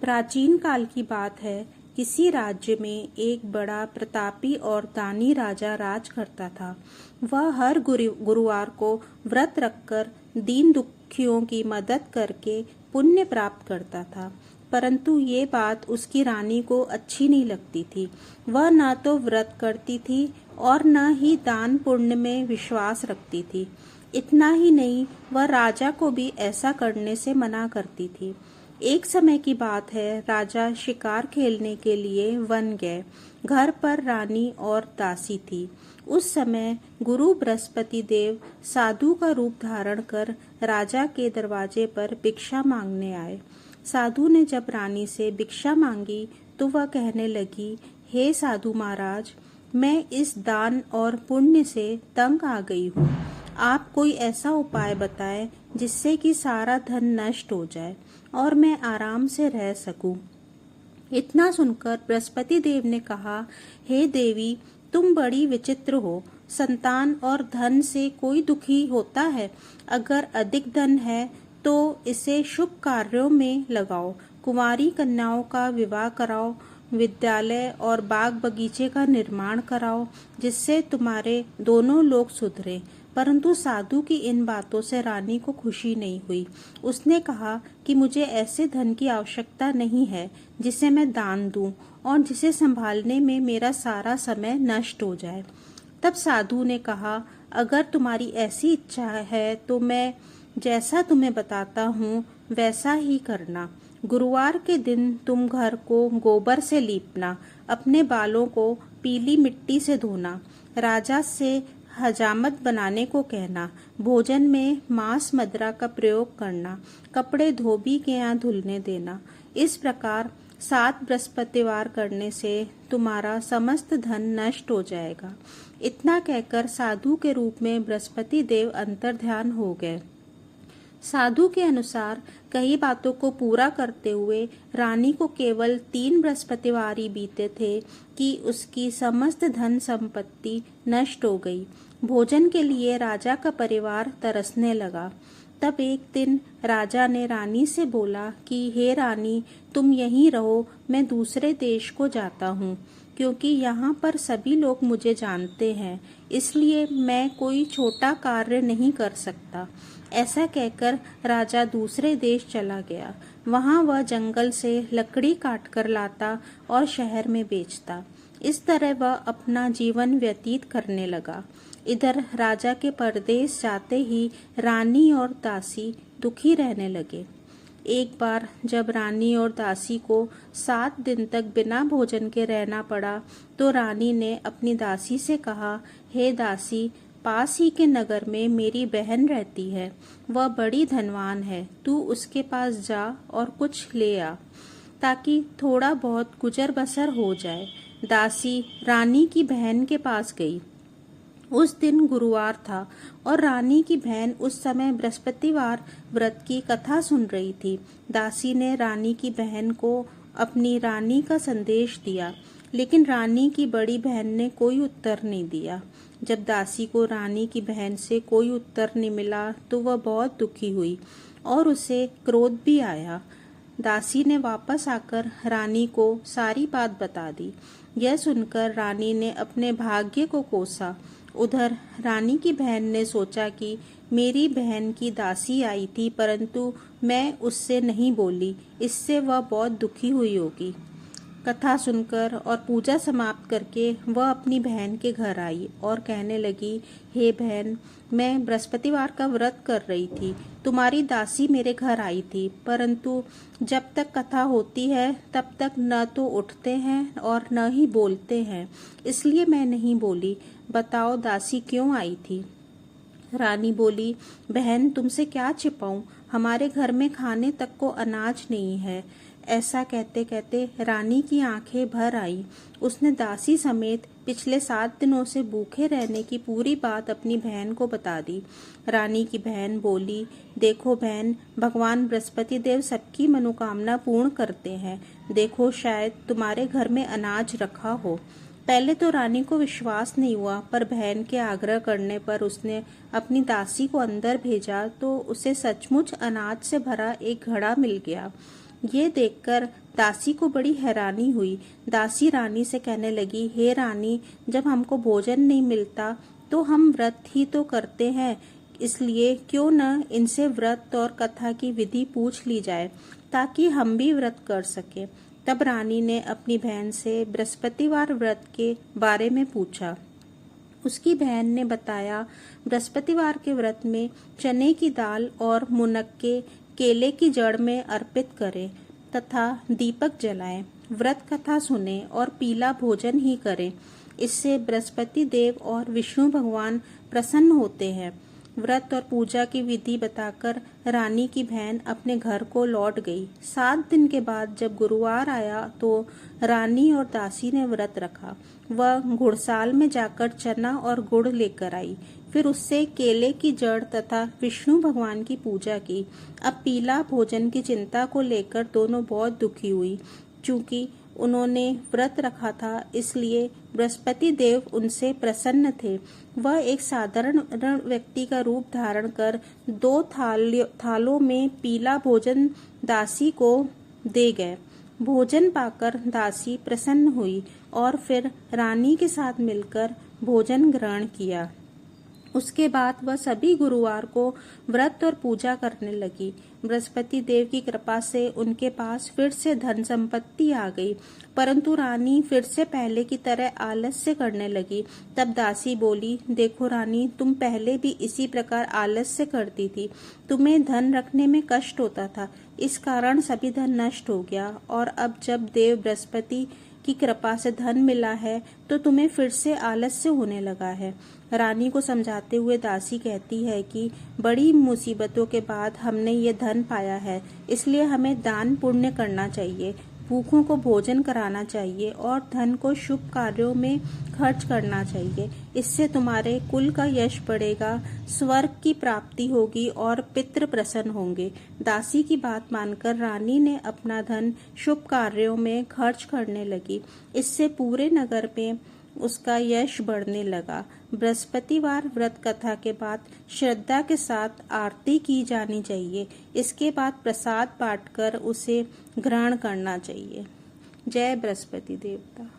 प्राचीन काल की बात है। किसी राज्य में एक बड़ा प्रतापी और दानी राजा राज करता था। वह हर गुरुवार को व्रत रखकर दीन दुखियों की मदद करके पुण्य प्राप्त करता था। परंतु ये बात उसकी रानी को अच्छी नहीं लगती थी। वह न तो व्रत करती थी और न ही दान पुण्य में विश्वास रखती थी। इतना ही नहीं, वह राजा को भी ऐसा करने से मना करती थी। एक समय की बात है, राजा शिकार खेलने के लिए वन गए। घर पर रानी और दासी थी। उस समय गुरु बृहस्पति देव साधु का रूप धारण कर राजा के दरवाजे पर भिक्षा मांगने आए। साधु ने जब रानी से भिक्षा मांगी तो वह कहने लगी, हे साधु महाराज, मैं इस दान और पुण्य से तंग आ गई हूँ। आप कोई ऐसा उपाय बताएं जिससे कि सारा धन नष्ट हो जाए और मैं आराम से रह सकूं। इतना सुनकर बृहस्पति देव ने कहा, हे देवी, तुम बड़ी विचित्र हो। संतान और धन से कोई दुखी होता है। अगर अधिक धन है तो इसे शुभ कार्यों में लगाओ। कुंवारी कन्याओं का विवाह कराओ, विद्यालय और बाग बगीचे का निर्माण कराओ, जिससे तुम्हारे दोनों लोग सुधरे। परंतु साधु की इन बातों से रानी को खुशी नहीं हुई। उसने कहा कि मुझे ऐसे धन की आवश्यकता नहीं है जिसे मैं दान दूं और जिसे संभालने में मेरा सारा समय नष्ट हो जाए। तब साधु ने कहा, अगर तुम्हारी ऐसी इच्छा है तो मैं जैसा तुम्हें बताता हूँ वैसा ही करना। गुरुवार के दिन तुम घर को गोबर से लीपना, अपने बालों को पीली मिट्टी से धोना, राजा से हजामत बनाने को कहना, भोजन में मांस मदिरा का प्रयोग करना, कपड़े धोबी के यहाँ धुलने देना। इस प्रकार 7 बृहस्पतिवार करने से तुम्हारा समस्त धन नष्ट हो जाएगा। इतना कहकर साधु के रूप में बृहस्पति देव अंतर्ध्यान हो गए। साधु के अनुसार कई बातों को पूरा करते हुए रानी को केवल 3 बृहस्पतिवार ही बीते थे कि उसकी समस्त धन संपत्ति नष्ट हो गई। भोजन के लिए राजा का परिवार तरसने लगा। तब एक दिन राजा ने रानी से बोला कि हे रानी, तुम यहीं रहो, मैं दूसरे देश को जाता हूँ, क्योंकि यहाँ पर सभी लोग मुझे जानते हैं, इसलिए मैं कोई छोटा कार्य नहीं कर सकता। ऐसा कहकर राजा दूसरे देश चला गया। वहाँ वह जंगल से लकड़ी काट कर लाता और शहर में बेचता। इस तरह वह अपना जीवन व्यतीत करने लगा। इधर राजा के परदेश जाते ही रानी और दासी दुखी रहने लगे। एक बार जब रानी और दासी को 7 दिन तक बिना भोजन के रहना पड़ा तो रानी ने अपनी दासी से कहा, हे दासी, पास ही के नगर में मेरी बहन रहती है। वह बड़ी धनवान है। तू उसके पास जा और कुछ ले आ, ताकि थोड़ा बहुत गुजर बसर हो जाए। दासी रानी की बहन के पास गई। उस दिन गुरुवार था और रानी की बहन उस समय बृहस्पतिवार व्रत की कथा सुन रही थी। दासी ने रानी की बहन को अपनी रानी का संदेश दिया, लेकिन रानी की बड़ी बहन ने कोई उत्तर नहीं दिया। जब दासी को रानी की बहन से कोई उत्तर नहीं मिला तो वह बहुत दुखी हुई और उसे क्रोध भी आया। दासी ने वापस आकर रानी को सारी बात बता दी। यह सुनकर रानी ने अपने भाग्य को कोसा। उधर रानी की बहन ने सोचा कि मेरी बहन की दासी आई थी, परंतु मैं उससे नहीं बोली, इससे वह बहुत दुखी हुई होगी। कथा सुनकर और पूजा समाप्त करके वह अपनी बहन के घर आई और कहने लगी, हे बहन, मैं बृहस्पतिवार का व्रत कर रही थी। तुम्हारी दासी मेरे घर आई थी, परंतु जब तक कथा होती है तब तक न तो उठते हैं और न ही बोलते हैं, इसलिए मैं नहीं बोली। बताओ दासी क्यों आई थी? रानी बोली, बहन, तुमसे क्या छिपाऊं, हमारे घर में खाने तक को अनाज नहीं है। ऐसा कहते कहते रानी की आंखें भर आई। उसने दासी समेत पिछले 7 दिनों से भूखे रहने की पूरी बात अपनी बहन को बता दी। रानी की बहन बोली, देखो बहन, भगवान बृहस्पति देव सबकी मनोकामना पूर्ण करते हैं। देखो, शायद तुम्हारे घर में अनाज रखा हो। पहले तो रानी को विश्वास नहीं हुआ, पर बहन के आग्रह करने पर उसने अपनी दासी को अंदर भेजा तो उसे सचमुच अनाज से भरा एक घड़ा मिल गया। ये देखकर दासी को बड़ी हैरानी हुई। दासी रानी से कहने लगी, हे रानी, जब हमको भोजन नहीं मिलता तो हम व्रत ही तो करते हैं, इसलिए क्यों न इनसे व्रत और कथा की विधि पूछ ली जाए ताकि हम भी व्रत कर सकें। तब रानी ने अपनी बहन से बृहस्पतिवार व्रत के बारे में पूछा। उसकी बहन ने बताया, बृहस्पतिवार के व्रत में चने की दाल और मुनक्के केले की जड़ में अर्पित करें तथा दीपक जलाएं, व्रत कथा सुने और पीला भोजन ही करें। इससे बृहस्पति देव और विष्णु भगवान प्रसन्न होते हैं। व्रत और पूजा की विधि बताकर रानी की बहन अपने घर को लौट गई। 7 दिन के बाद जब गुरुवार आया तो रानी और दासी ने व्रत रखा। वह घुड़साल में जाकर चना और गुड़ लेकर आई, फिर उससे केले की जड़ तथा विष्णु भगवान की पूजा की। अब पीला भोजन की चिंता को लेकर दोनों बहुत दुखी हुई। चूंकि उन्होंने व्रत रखा था, इसलिए बृहस्पति देव उनसे प्रसन्न थे। वह एक साधारण व्यक्ति का रूप धारण कर 2 थालों में पीला भोजन दासी को दे गए। भोजन पाकर दासी प्रसन्न हुई और फिर रानी के साथ मिलकर भोजन ग्रहण किया। उसके बाद वह सभी गुरुवार को व्रत और पूजा करने लगी। बृहस्पति देव की कृपा से उनके पास फिर से धन संपत्ति आ गई, परंतु रानी फिर से पहले की तरह आलस्य करने लगी। तब दासी बोली, देखो रानी, तुम पहले भी इसी प्रकार आलस्य करती थी। तुम्हें धन रखने में कष्ट होता था, इस कारण सभी धन नष्ट हो गया, और अब जब देव बृहस्पति की कृपा से धन मिला है तो तुम्हें फिर से आलस्य होने लगा है। रानी को समझाते हुए दासी कहती है कि बड़ी मुसीबतों के बाद हमने ये धन पाया है, इसलिए हमें दान पुण्य करना चाहिए, भूखों को भोजन कराना चाहिए और धन को शुभ कार्यों में खर्च करना चाहिए। इससे तुम्हारे कुल का यश बढ़ेगा, स्वर्ग की प्राप्ति होगी और पितृ प्रसन्न होंगे। दासी की बात मानकर रानी ने अपना धन शुभ कार्यों में खर्च करने लगी। इससे पूरे नगर में उसका यश बढ़ने लगा। बृहस्पतिवार व्रत कथा के बाद श्रद्धा के साथ आरती की जानी चाहिए। इसके बाद प्रसाद बांटकर उसे ग्रहण करना चाहिए। जय बृहस्पति देवता।